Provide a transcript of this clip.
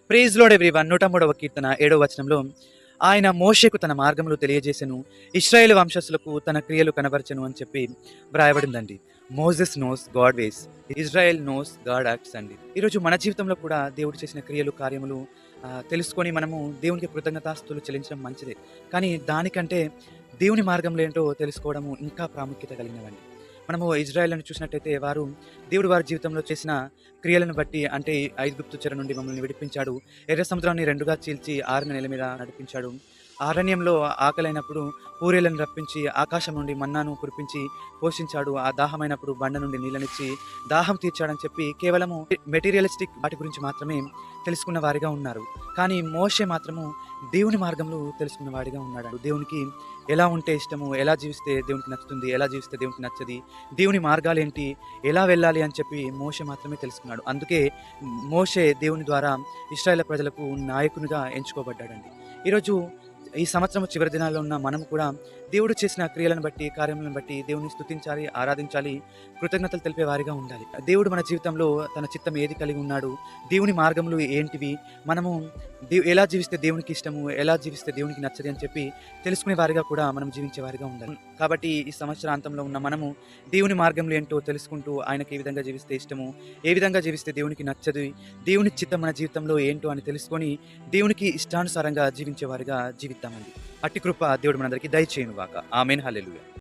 Praise Lord everyone. 103వ కీర్తన 7వ వచనంలో ఆయన మోషేకు తన మార్గములు తెలియజేసెను, ఇశ్రాయేలు వంశస్థులకు తన క్రియలు కనబరచెను అని చెప్పి వ్రాయబడిందండి. మోజెస్ నోస్ గాడ్ వేస్, ఇజ్రాయెల్ నోస్ గాడ్ యాక్ట్స్ అండి. ఈరోజు మన జీవితంలో కూడా దేవుడు చేసిన క్రియలు కార్యములు తెలుసుకొని మనము దేవునికి కృతజ్ఞతాస్తులు చెల్లించడం మంచిదే. కానీ దానికంటే దేవుని మార్గంలో ఏంటో తెలుసుకోవడము ఇంకా ప్రాముఖ్యత కలిగినవండి. మనము ఇజ్రాయేల్‌ని చూసినట్టయితే వారు దేవుడు వారి జీవితంలో చేసిన క్రియలను బట్టి, అంటే ఐగుప్తు చెర నుండి మమ్మల్ని విడిపించాడు, ఎర్ర సముద్రాన్ని రెండుగా చీల్చి ఆరిన నేల మీద నడిపించాడు, అరణ్యంలో ఆకలైనప్పుడు పూరేలను రప్పించి ఆకాశం నుండి మన్నాను కురిపించి పోషించాడు, ఆ దాహమైనప్పుడు బండ నుండి నీళ్ళనిచ్చి దాహం తీర్చాడని చెప్పి కేవలము మెటీరియలిస్టిక్ వాటి గురించి మాత్రమే తెలుసుకున్న వారిగా ఉన్నారు. కానీ మోషే మాత్రము దేవుని మార్గంలో తెలుసుకున్న వాడిగా ఉన్నాడు. దేవునికి ఎలా ఉంటే ఇష్టము, ఎలా జీవిస్తే దేవునికి నచ్చుతుంది, ఎలా జీవిస్తే దేవునికి నచ్చది, దేవుని మార్గాలు ఏంటి, ఎలా వెళ్ళాలి అని చెప్పి మోషే మాత్రమే తెలుసుకున్నాడు. అందుకే మోషే దేవుని ద్వారా ఇశ్రాయేలు ప్రజలకు నాయకునిగా ఎంచుకోబడ్డాడండి. ఈరోజు ఈ సంవత్సరం చివరి దినాల్లో ఉన్న మనం కూడా దేవుడు చేసిన క్రియలను బట్టి, కార్యములను బట్టి దేవుని స్తుతించాలి, ఆరాధించాలి, కృతజ్ఞతలు తెలిపే వారిగా ఉండాలి. దేవుడు మన జీవితంలో తన చిత్తం ఏది కలిగి ఉన్నాడు, దేవుని మార్గములు ఏంటివి, మనము ఎలా జీవిస్తే దేవునికి ఇష్టము, ఎలా జీవిస్తే దేవునికి నచ్చది అని చెప్పి తెలుసుకునే వారిగా కూడా మనం జీవించే వారిగా ఉండాలి. కాబట్టి ఈ సంవత్సరాంతంలో ఉన్న మనము దేవుని మార్గంలో ఏంటో తెలుసుకుంటూ ఆయనకి ఏ విధంగా జీవిస్తే ఇష్టము, ఏ విధంగా జీవిస్తే దేవునికి నచ్చదు, దేవుని చిత్తం మన జీవితంలో ఏంటో అని తెలుసుకొని దేవునికి ఇష్టానుసారంగా జీవించే వారిగా జీవిద్దామండి. అట్టి కృప దేవుడు మనందరికీ దయచేయును గాక. ఆమేన్. హల్లెలూయా.